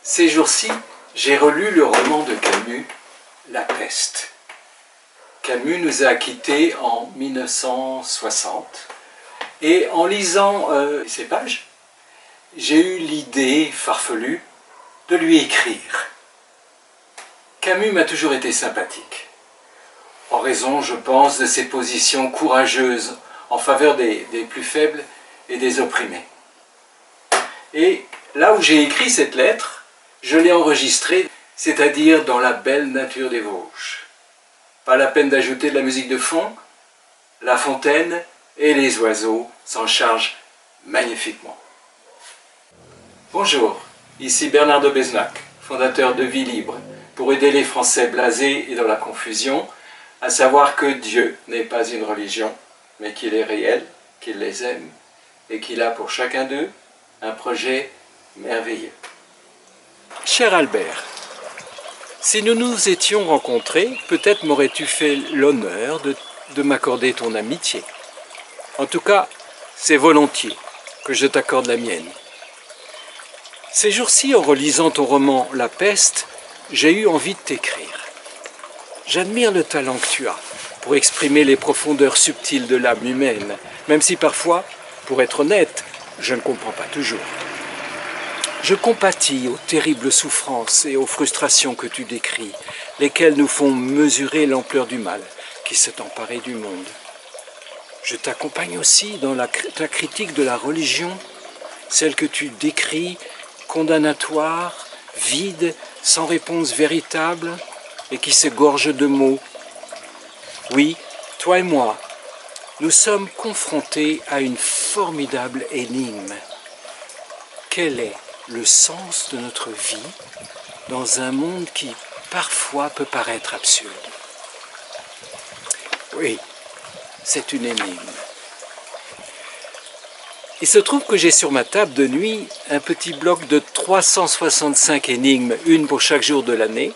Ces jours-ci, j'ai relu le roman de Camus, La Peste. Camus nous a quittés en 1960 et en lisant ces pages, j'ai eu l'idée farfelue de lui écrire. Camus m'a toujours été sympathique, en raison, je pense, de ses positions courageuses en faveur des plus faibles et des opprimés. Et là où j'ai écrit cette lettre, je l'ai enregistrée, c'est-à-dire dans la belle nature des Vosges. Pas la peine d'ajouter de la musique de fond, la fontaine et les oiseaux s'en chargent magnifiquement. Bonjour, ici Bernard de Besnac, fondateur de Vie Libre, pour aider les Français blasés et dans la confusion à savoir que Dieu n'est pas une religion, mais qu'il est réel, qu'il les aime et qu'il a pour chacun d'eux un projet merveilleux. Cher Albert, si nous nous étions rencontrés, peut-être m'aurais-tu fait l'honneur de m'accorder ton amitié. En tout cas, c'est volontiers que je t'accorde la mienne. Ces jours-ci, en relisant ton roman « La Peste », j'ai eu envie de t'écrire. J'admire le talent que tu as pour exprimer les profondeurs subtiles de l'âme humaine, même si parfois, pour être honnête, je ne comprends pas toujours. Je compatis aux terribles souffrances et aux frustrations que tu décris, lesquelles nous font mesurer l'ampleur du mal qui s'est emparé du monde. Je t'accompagne aussi dans ta critique de la religion, celle que tu décris, condamnatoire, vide, sans réponse véritable et qui s'égorge de mots. Oui, toi et moi, nous sommes confrontés à une formidable énigme. Quel est le sens de notre vie dans un monde qui parfois peut paraître absurde? Oui, c'est une énigme. Il se trouve que j'ai sur ma table de nuit un petit bloc de 365 énigmes, une pour chaque jour de l'année,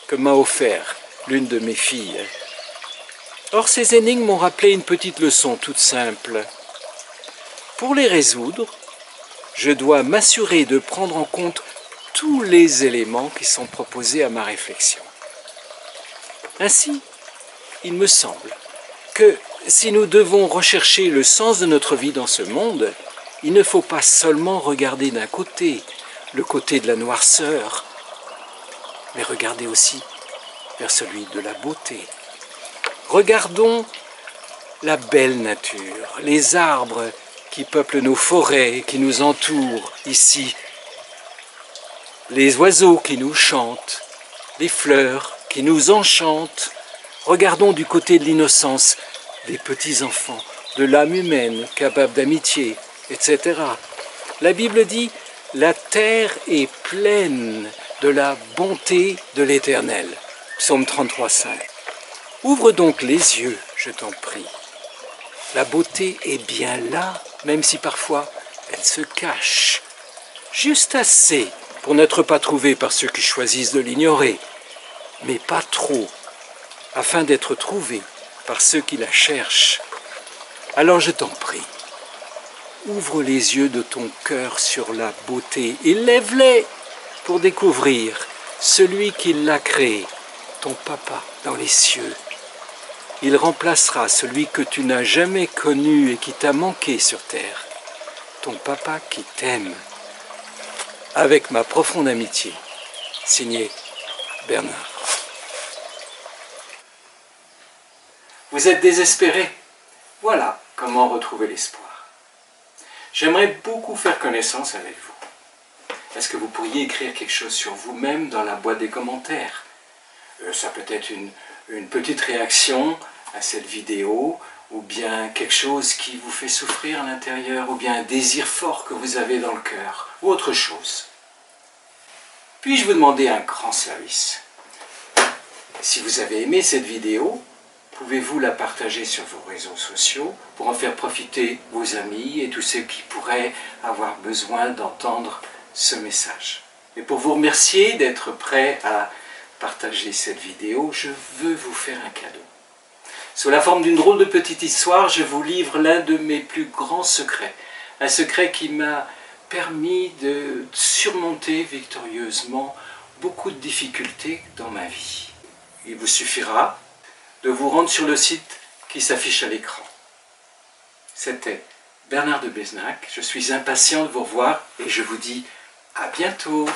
que m'a offert l'une de mes filles. Or, ces énigmes m'ont rappelé une petite leçon toute simple. Pour les résoudre, je dois m'assurer de prendre en compte tous les éléments qui sont proposés à ma réflexion. Ainsi, il me semble que si nous devons rechercher le sens de notre vie dans ce monde, il ne faut pas seulement regarder d'un côté, le côté de la noirceur, mais regarder aussi vers celui de la beauté. Regardons la belle nature, les arbres qui peuplent nos forêts, qui nous entourent ici, les oiseaux qui nous chantent, les fleurs qui nous enchantent. Regardons du côté de l'innocence des petits-enfants, de l'âme humaine capable d'amitié, etc. La Bible dit « La terre est pleine de la bonté de l'Éternel ». Psaume 33,5. Ouvre donc les yeux, je t'en prie. La beauté est bien là, même si parfois elle se cache. Juste assez pour n'être pas trouvée par ceux qui choisissent de l'ignorer, mais pas trop, afin d'être trouvée par ceux qui la cherchent. Alors je t'en prie, ouvre les yeux de ton cœur sur la beauté et lève-les pour découvrir celui qui l'a créé, ton papa dans les cieux. Il remplacera celui que tu n'as jamais connu et qui t'a manqué sur terre, ton papa qui t'aime. Avec ma profonde amitié, signé Bernard. Vous êtes désespéré? Voilà comment retrouver l'espoir. J'aimerais beaucoup faire connaissance avec vous. Est-ce que vous pourriez écrire quelque chose sur vous-même dans la boîte des commentaires? Ça peut être une petite réaction à cette vidéo, ou bien quelque chose qui vous fait souffrir à l'intérieur, ou bien un désir fort que vous avez dans le cœur, ou autre chose. Puis-je vous demander un grand service? Si vous avez aimé cette vidéo, pouvez-vous la partager sur vos réseaux sociaux pour en faire profiter vos amis et tous ceux qui pourraient avoir besoin d'entendre ce message. Et pour vous remercier d'être prêts à partager cette vidéo, je veux vous faire un cadeau. Sous la forme d'une drôle de petite histoire, je vous livre l'un de mes plus grands secrets. Un secret qui m'a permis de surmonter victorieusement beaucoup de difficultés dans ma vie. Il vous suffira de vous rendre sur le site qui s'affiche à l'écran. C'était Bernard de Besnac, je suis impatient de vous revoir et je vous dis à bientôt.